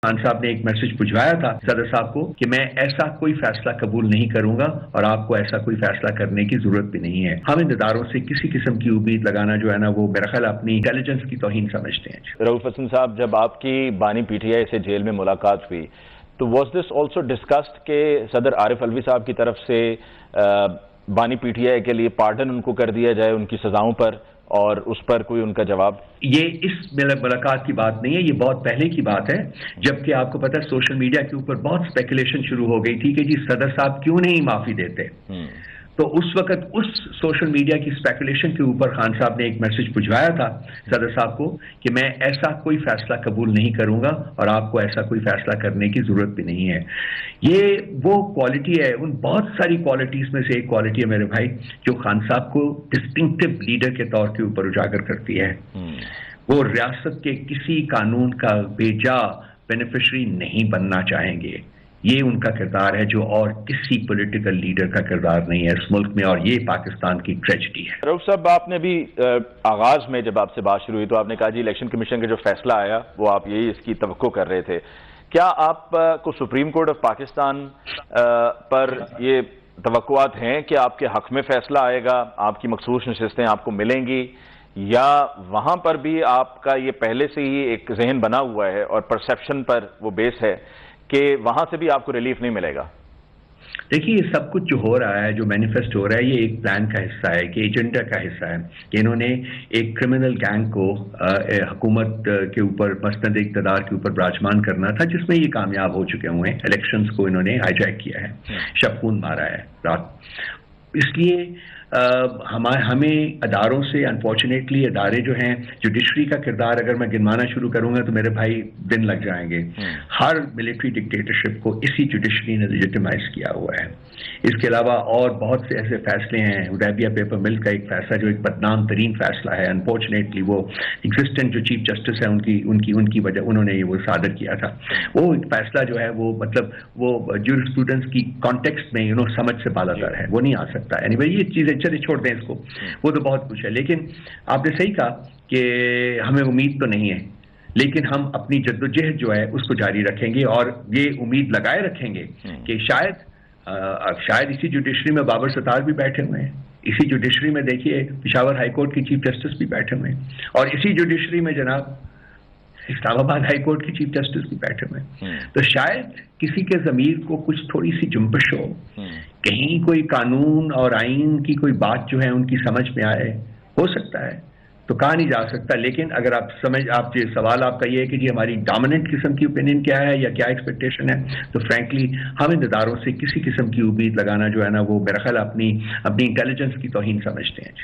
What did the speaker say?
خان صاحب نے ایک میسج بھجوایا تھا صدر صاحب کو کہ میں ایسا کوئی فیصلہ قبول نہیں کروں گا اور آپ کو ایسا کوئی فیصلہ کرنے کی ضرورت بھی نہیں ہے. ہم ان اداروں سے کسی قسم کی امید لگانا جو ہے نا وہ میرا خیال اپنی انٹیلیجنس کی توہین سمجھتے ہیں. رؤف حسن صاحب، جب آپ کی بانی پی ٹی آئی سے جیل میں ملاقات ہوئی تو واز دس آلسو ڈسکسڈ کہ صدر عارف علوی صاحب کی طرف سے بانی پی ٹی آئی کے لیے پارڈن ان کو کر دیا جائے ان کی سزاؤں پر، اور اس پر کوئی ان کا جواب؟ یہ اس ملاقات کی بات نہیں ہے، یہ بہت پہلے کی بات ہے، جبکہ آپ کو پتہ ہے سوشل میڈیا کے اوپر بہت اسپیکولیشن شروع ہو گئی تھی کہ جی صدر صاحب کیوں نہیں معافی دیتے. تو اس وقت اس سوشل میڈیا کی اسپیکولیشن کے اوپر خان صاحب نے ایک میسج بھجوایا تھا صدر صاحب کو کہ میں ایسا کوئی فیصلہ قبول نہیں کروں گا اور آپ کو ایسا کوئی فیصلہ کرنے کی ضرورت بھی نہیں ہے. یہ وہ کوالٹی ہے، ان بہت ساری کوالٹیز میں سے ایک کوالٹی ہے میرے بھائی جو خان صاحب کو ڈسٹنکٹیو لیڈر کے طور کے اوپر اجاگر کرتی ہے. وہ ریاست کے کسی قانون کا بے جا بینیفیشری نہیں بننا چاہیں گے. یہ ان کا کردار ہے جو اور کسی پولیٹیکل لیڈر کا کردار نہیں ہے اس ملک میں، اور یہ پاکستان کی ٹریجڈی ہے. رؤف صاحب، آپ نے بھی آغاز میں جب آپ سے بات شروع ہوئی تو آپ نے کہا جی الیکشن کمیشن کا جو فیصلہ آیا وہ آپ یہی اس کی توقع کر رہے تھے. کیا آپ کو سپریم کورٹ آف پاکستان پر یہ توقعات ہیں کہ آپ کے حق میں فیصلہ آئے گا، آپ کی مخصوص نشستیں آپ کو ملیں گی، یا وہاں پر بھی آپ کا یہ پہلے سے ہی ایک ذہن بنا ہوا ہے اور پرسیپشن پر وہ بیس ہے کہ وہاں سے بھی آپ کو ریلیف نہیں ملے گا؟ دیکھیے، یہ سب کچھ جو ہو رہا ہے، جو مینیفیسٹ ہو رہا ہے، یہ ایک پلان کا حصہ ہے، کہ ایجنڈا کا حصہ ہے کہ انہوں نے ایک کرمنل گینگ کو حکومت کے اوپر مسند اقتدار کے اوپر براجمان کرنا تھا، جس میں یہ کامیاب ہو چکے ہوئے ہیں. الیکشنز کو انہوں نے ہائی جیک کیا ہے، شب خون مارا ہے رات. اس لیے ہمیں اداروں سے انفارچونیٹلی ادارے جو ہیں، جوڈیشری کا کردار اگر میں گنوانا شروع کروں گا تو میرے بھائی دن لگ جائیں گے. ہر ملٹری ڈکٹیٹرشپ کو اسی جوڈیشری نے لیجیٹمائز کیا ہوا ہے. اس کے علاوہ اور بہت سے ایسے فیصلے ہیں. حدیبیہ پیپر مل کا ایک فیصلہ جو ایک بدنام ترین فیصلہ ہے، انفارچونیٹلی وہ ایگزسٹنٹ جو چیف جسٹس ہیں ان کی وجہ انہوں نے وہ صادر کیا تھا. وہ ایک فیصلہ جو ہے وہ مطلب وہ جورسپروڈنس کی کانٹیکسٹ میں سمجھ سے بالا تر ہے، وہ نہیں آ سکتا. یہ چیزیں چلے چھوڑ دیں اس کو، وہ تو بہت کچھ ہے. لیکن آپ نے صحیح کہا کہ ہمیں امید تو نہیں ہے، لیکن ہم اپنی جدوجہد جو ہے اس کو جاری رکھیں گے اور یہ امید لگائے رکھیں گے کہ شاید اسی جوڈیشری میں بابر ستار بھی بیٹھے ہوئے ہیں، اسی جوڈیشری میں دیکھیے پشاور ہائی کورٹ کی چیف جسٹس بھی بیٹھے ہوئے ہیں، اور اسی جوڈیشری میں جناب اسلام آباد ہائی کورٹ کی چیف جسٹس بھی بیٹھے ہوئے ہیں. تو شاید کسی کے ضمیر کو کچھ تھوڑی سی جنبش کہیں کوئی قانون اور آئین کی کوئی بات جو ہے ان کی سمجھ میں آئے، ہو سکتا ہے، تو کہا نہیں جا سکتا. لیکن اگر آپ یہ سوال آپ کا یہ ہے کہ جی ہماری ڈومیننٹ قسم کی اوپینین کیا ہے یا کیا ایکسپیکٹیشن ہے، تو فرینکلی ہم ان اداروں سے کسی قسم کی امید لگانا جو ہے نا وہ میرا خیال اپنی انٹیلیجنس کی توہین سمجھتے ہیں.